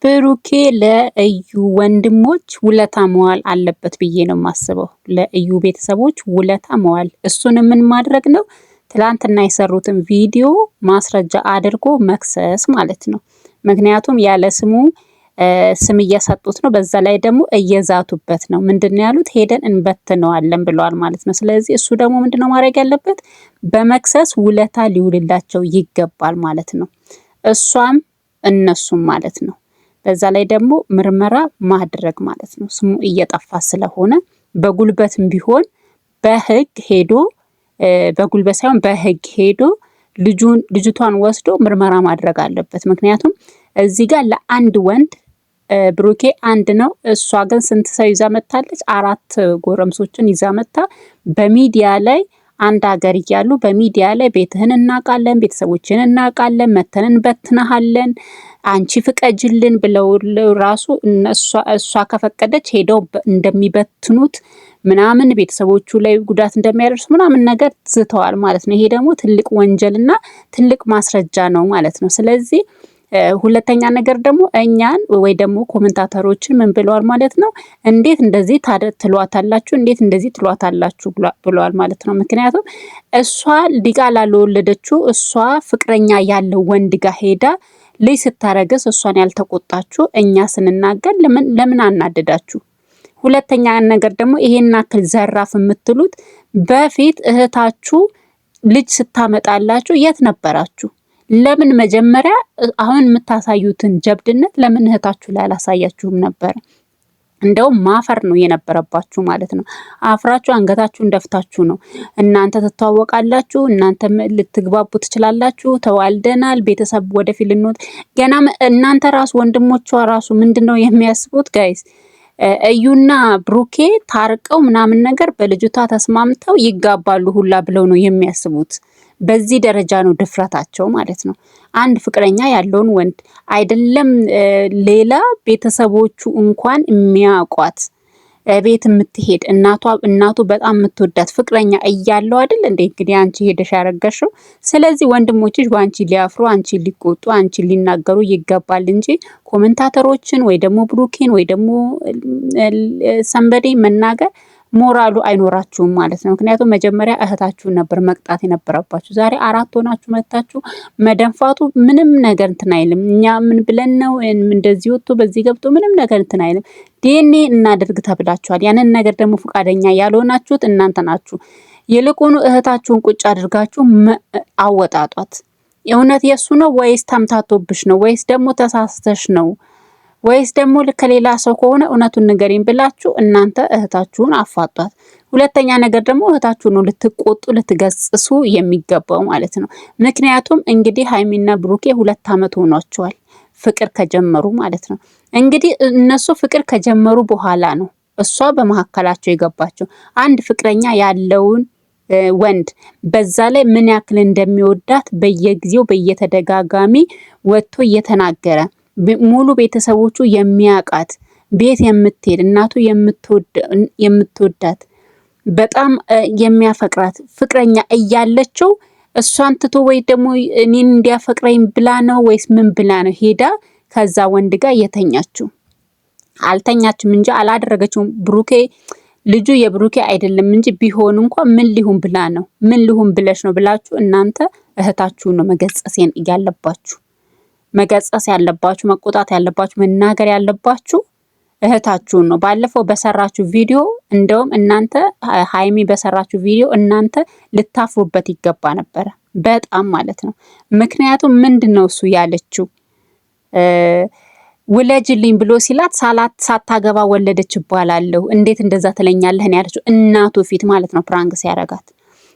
ብሩኬ ለእዩ ወንድሞች ውለታ መዋል አለበት ብዬ ነው የማስበው። ለእዩ ቤተሰቦች ውለታ መዋል እሱን ምን ማድረግ ነው? ትላንትና የሰሩትን ቪዲዮ ማስረጃ አድርጎ መክሰስ ማለት ነው። ምክንያቱም ያለ ስሙ ስም እየሰጡት ነው። በዛ ላይ ደግሞ እየዛቱበት ነው። ምንድነው ያሉት? ሄደን እንበትነዋለን ብለዋል ማለት ነው። ስለዚህ እሱ ደግሞ ምንድነው ማድረግ ያለበት? በመክሰስ ውለታ ሊውልላቸው ይገባል ማለት ነው። እሷም እነሱም ማለት ነው። በዛ ላይ ደግሞ ምርመራ ማድረግ ማለት ነው። ስሙ እየጠፋ ስለሆነ በጉልበትም ቢሆን በህግ ሄዶ በጉልበት ሳይሆን በህግ ሄዶ ልጅቷን ወስዶ ምርመራ ማድረግ አለበት። ምክንያቱም እዚህ ጋር ለአንድ ወንድ ብሩኬ አንድ ነው። እሷ ግን ስንት ሰው ይዛ መታለች? 4 ጎረምሶችን ይዛ መታ በሚዲያ ላይ አንድ ሀገር እያሉ በሚዲያ ላይ ቤትህን እናውቃለን፣ ቤተሰቦችን እናውቃለን፣ መተንን በትነሃለን፣ አንቺ ፍቀጅልን ብለው ራሱ እሷ ከፈቀደች ሄደው እንደሚበትኑት ምናምን ቤተሰቦቹ ላይ ጉዳት እንደሚያደርሱ ምናምን ነገር ዝተዋል ማለት ነው። ይሄ ደግሞ ትልቅ ወንጀልና ትልቅ ማስረጃ ነው ማለት ነው። ስለዚህ ሁለተኛ ነገር ደግሞ እኛን ወይ ደግሞ ኮሜንታተሮችን ምን ብለዋል ማለት ነው? እንዴት እንደዚህ ትሏታላችሁ? እንዴት እንደዚህ ትሏታላችሁ ብለዋል ማለት ነው። ምክንያቱም እሷ ዲቃላ ለወለደችው እሷ ፍቅረኛ ያለው ወንድ ጋር ሄዳ ልጅ ስታረግስ እሷን ያልተቆጣችሁ እኛ ስንናገር ለምን አናደዳችሁ? ሁለተኛ ነገር ደግሞ ይሄን አክል ዘራፍ የምትሉት በፊት እህታችሁ ልጅ ስታመጣላችሁ የት ነበራችሁ? ለምን መጀመሪያ አሁን የምታሳዩትን ጀብድነት ለምን እህታችሁ ላይ አላሳያችሁም ነበር? እንደውም ማፈር ነው የነበረባችሁ ማለት ነው። አፍራችሁ አንገታችሁን ደፍታችሁ ነው። እናንተ ትተዋወቃላችሁ፣ እናንተ ልትግባቡ ትችላላችሁ፣ ተዋልደናል፣ ቤተሰብ ወደፊት ልንወጥ ገና እናንተ ራሱ ወንድሞቿ ራሱ ምንድነው የሚያስቡት ጋይስ? እዩና ብሩኬ ታርቀው ምናምን ነገር በልጅቷ ተስማምተው ይጋባሉ ሁላ ብለው ነው የሚያስቡት። በዚህ ደረጃ ነው ድፍረታቸው ማለት ነው። አንድ ፍቅረኛ ያለውን ወንድ አይደለም ሌላ ቤተሰቦቹ እንኳን የሚያውቋት ቤት የምትሄድ እናቱ በጣም የምትወዳት ፍቅረኛ እያለው አይደል እንዴ እንግዲህ አንቺ ሄደሽ ያረገሽው። ስለዚህ ወንድሞችሽ በአንቺ ሊያፍሩ፣ አንቺ ሊቆጡ፣ አንቺ ሊናገሩ ይገባል እንጂ ኮሜንታተሮችን ወይ ደግሞ ብሩኬን ወይ ደግሞ ሰንበዴ መናገር ሞራሉ አይኖራችሁም ማለት ነው። ምክንያቱም መጀመሪያ እህታችሁን ነበር መቅጣት የነበረባችሁ። ዛሬ 4 ሆናችሁ መታችሁ መደንፋቱ ምንም ነገር እንትን አይልም። እኛ ምን ብለን ነው እንደዚህ ወጥቶ በዚህ ገብቶ ምንም ነገር እንትን አይልም። ዲኤንኤ እናድርግ ተብላችኋል። ያንን ነገር ደግሞ ፈቃደኛ ያልሆናችሁት እናንተ ናችሁ። ይልቁኑ እህታችሁን ቁጭ አድርጋችሁ አወጣጧት። እውነት የሱ ነው ወይስ ተምታቶብሽ ነው ወይስ ደግሞ ተሳስተሽ ነው ወይስ ደግሞ ከሌላ ሰው ከሆነ እውነቱን ንገሪኝ ብላችሁ እናንተ እህታችሁን አፋጧት። ሁለተኛ ነገር ደግሞ እህታችሁን ነው ልትቆጡ ልትገስጹ የሚገባው ማለት ነው። ምክንያቱም እንግዲህ ሃይሚና ብሩኬ 2 ዓመት ሆኗቸዋል ፍቅር ከጀመሩ ማለት ነው። እንግዲህ እነሱ ፍቅር ከጀመሩ በኋላ ነው እሷ በመካከላቸው የገባቸው። አንድ ፍቅረኛ ያለውን ወንድ በዛ ላይ ምን ያክል እንደሚወዳት በየጊዜው በየተደጋጋሚ ወጥቶ እየተናገረ ሙሉ ቤተሰቦቹ የሚያውቃት ቤት የምትሄድ እናቱ የምትወዳት በጣም የሚያፈቅራት ፍቅረኛ እያለችው እሷን ትቶ ወይ ደግሞ እኔን እንዲያፈቅረኝ ብላ ነው ወይስ ምን ብላ ነው ሄዳ ከዛ ወንድ ጋር የተኛችው? አልተኛችም እንጂ አላደረገችውም። ብሩኬ ልጁ የብሩኬ አይደለም እንጂ ቢሆን እንኳን ምን ሊሁን ብላ ነው ምን ሊሁን ብለሽ ነው ብላችሁ እናንተ እህታችሁን ነው መገጸሴን ያለባችሁ። መገጸስ ያለባችሁ፣ መቆጣት ያለባችሁ፣ መናገር ያለባችሁ እህታችሁን ነው። ባለፈው በሰራችሁ ቪዲዮ እንደውም እናንተ ሃይሚ በሰራችሁ ቪዲዮ እናንተ ልታፍሩበት ይገባ ነበር በጣም ማለት ነው። ምክንያቱም ምንድነው እሱ ያለችው ውለጅልኝ ብሎ ሲላት ሳታገባ ወለደች ይባላለሁ እንዴት እንደዛ ትለኛለህ ያለችው እናቱ ፊት ማለት ነው ፕራንክ ሲያረጋት።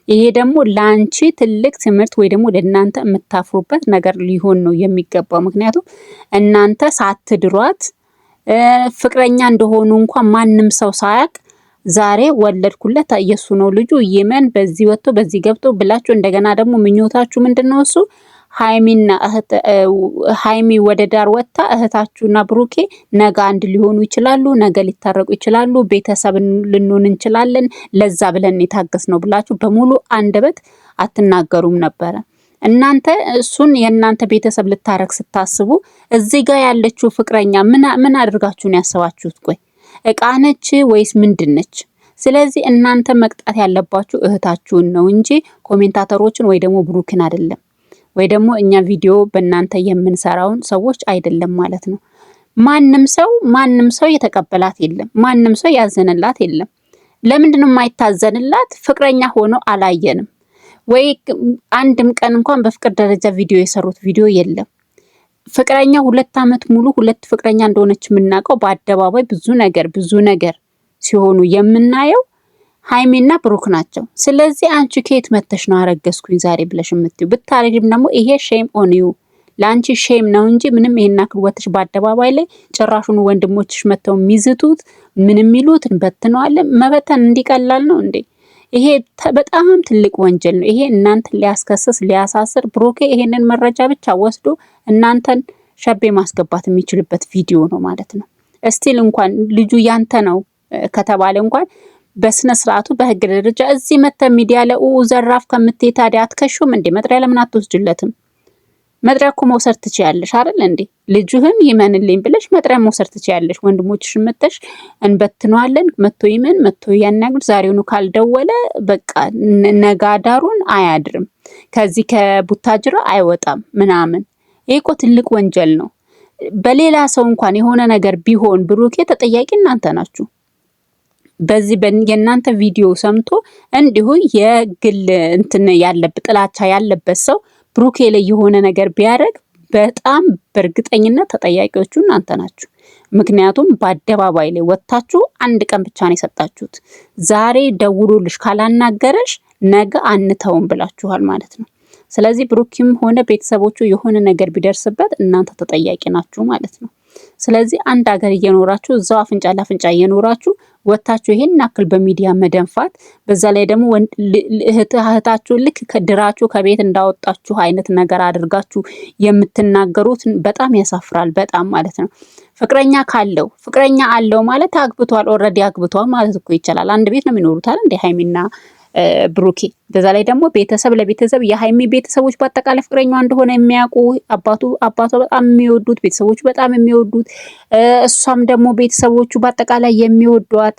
ይሄ ደግሞ ላንቺ ትልቅ ትምህርት ወይ ደግሞ ለእናንተ የምታፍሩበት ነገር ሊሆን ነው የሚገባው። ምክንያቱም እናንተ ሳትድሯት ፍቅረኛ እንደሆኑ እንኳን ማንም ሰው ሳያቅ ዛሬ ወለድኩለት የሱ ነው ልጁ የመን በዚህ ወጥቶ በዚህ ገብቶ ብላችሁ እንደገና ደግሞ ምኞታችሁ ምንድነው? እሱ ሃይሚ ወደ ዳር ወጣ እህታችሁና ብሩኬ ነገ አንድ ሊሆኑ ይችላሉ፣ ነገ ሊታረቁ ይችላሉ፣ ቤተሰብ ልንሆን እንችላለን፣ ለዛ ብለን የታገስ ነው ብላችሁ በሙሉ አንደበት አትናገሩም ነበረ። እናንተ እሱን የእናንተ ቤተሰብ ልታረግ ስታስቡ እዚህ ጋር ያለችው ፍቅረኛ ምን አድርጋችሁ ነው ያሰባችሁት? ቆይ እቃ ነች ወይስ ምንድነች? ስለዚህ እናንተ መቅጣት ያለባችሁ እህታችሁን ነው እንጂ ኮሜንታተሮችን ወይ ደግሞ ብሩክን አይደለም፣ ወይ ደግሞ እኛ ቪዲዮ በእናንተ የምንሰራውን ሰዎች አይደለም ማለት ነው። ማንም ሰው የተቀበላት የለም፣ ማንም ሰው ያዘነላት የለም። ለምንድነው የማይታዘንላት? ፍቅረኛ ሆኖ አላየንም ወይ አንድም ቀን እንኳን በፍቅር ደረጃ ቪዲዮ የሰሩት ቪዲዮ የለም። ፍቅረኛ 2 ዓመት ሙሉ ሁለት ፍቅረኛ እንደሆነች የምናውቀው በአደባባይ ብዙ ነገር ሲሆኑ የምናየው ሃይሚና ብሩክ ናቸው። ስለዚህ አንቺ ከየት መተሽ ነው አረገዝኩኝ ዛሬ ብለሽ የምትዩ? ብታረግም ደግሞ ይሄ ሼም ኦን ዩ፣ ለአንቺ ሼም ነው እንጂ ምንም ይሄን አክል ወጥሽ በአደባባይ ላይ ጭራሹን ወንድሞችሽ መተው የሚዝቱት ምንም የሚሉት እንበትነዋለን። መበተን እንዲቀላል ነው እንዴ? ይሄ በጣም ትልቅ ወንጀል ነው። ይሄ እናንተን ሊያስከስስ ሊያሳስር፣ ብሩኬ ይሄንን መረጃ ብቻ ወስዶ እናንተን ሸቤ ማስገባት የሚችልበት ቪዲዮ ነው ማለት ነው። እስቲል እንኳን ልጁ ያንተ ነው ከተባለ እንኳን በስነ ስርዓቱ በህግ ደረጃ እዚህ መተ ሚዲያ ላይ ዘራፍ ከምትይ ታዲያ አትከሹም እንዴ? መጥሪያ ለምን አትወስጅለትም? መጥሪያ እኮ መውሰድ ትችያለሽ አይደል እንዴ? ልጅህን ይመንልኝ ብለሽ መጥሪያ መውሰድ ትችያለሽ። ወንድሞችሽን መተሽ እንበትነዋለን፣ መቶ ይመን መቶ ያናግር፣ ዛሬውኑ ካልደወለ በቃ ነጋዳሩን አያድርም፣ ከዚህ ከቡታጅራ አይወጣም ምናምን። ይሄ እኮ ትልቅ ወንጀል ነው። በሌላ ሰው እንኳን የሆነ ነገር ቢሆን ብሩኬ ተጠያቂ እናንተ ናችሁ። በዚህ የእናንተ ቪዲዮ ሰምቶ እንዲሁ የግል እንትን ያለበት ጥላቻ ያለበት ሰው ብሩኬ ላይ የሆነ ነገር ቢያደርግ በጣም በእርግጠኝነት ተጠያቂዎቹ እናንተ ናችሁ። ምክንያቱም በአደባባይ ላይ ወጥታችሁ አንድ ቀን ብቻ ነው የሰጣችሁት። ዛሬ ደውሎልሽ ካላናገረሽ ነገ አንተውም ብላችኋል ማለት ነው። ስለዚህ ብሩክም ሆነ ቤተሰቦቹ የሆነ ነገር ቢደርስበት እናንተ ተጠያቂ ናችሁ ማለት ነው። ስለዚህ አንድ ሀገር እየኖራችሁ እዛው አፍንጫ ለአፍንጫ እየኖራችሁ ወታችሁ ይሄን አክል በሚዲያ መደንፋት፣ በዛ ላይ ደግሞ እህታችሁ ልክ ከድራችሁ ከቤት እንዳወጣችሁ አይነት ነገር አድርጋችሁ የምትናገሩት በጣም ያሳፍራል። በጣም ማለት ነው። ፍቅረኛ አለው ማለት አግብቷል፣ ኦልሬዲ አግብቷል ማለት እኮ ይቻላል። አንድ ቤት ነው የሚኖሩት አይደል እንደ ሃይሚና ብሩኬ። በዛ ላይ ደግሞ ቤተሰብ ለቤተሰብ የሃይሚ ቤተሰቦች በአጠቃላይ ፍቅረኛዋ እንደሆነ የሚያውቁ አባቷ በጣም የሚወዱት ቤተሰቦቹ በጣም የሚወዱት እሷም ደግሞ ቤተሰቦቹ በአጠቃላይ የሚወዷት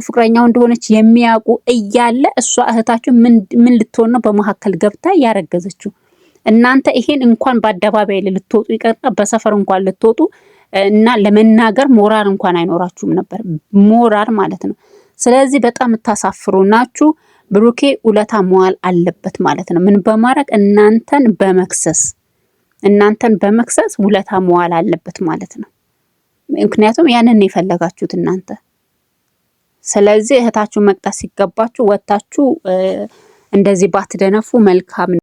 ፍቅረኛው እንደሆነች የሚያውቁ እያለ እሷ እህታችሁ ምን ልትሆን ነው በመካከል ገብታ ያረገዘችው? እናንተ ይሄን እንኳን በአደባባይ ልትወጡ ይቀርና በሰፈር እንኳን ልትወጡ እና ለመናገር ሞራል እንኳን አይኖራችሁም ነበር። ሞራል ማለት ነው። ስለዚህ በጣም የምታሳፍሩ ናችሁ። ብሩኬ ውለታ መዋል አለበት ማለት ነው። ምን በማድረግ እናንተን በመክሰስ ውለታ መዋል አለበት ማለት ነው። ምክንያቱም ያንን የፈለጋችሁት እናንተ። ስለዚህ እህታችሁ መቅጣት ሲገባችሁ ወጣችሁ እንደዚህ ባትደነፉ መልካም ነው።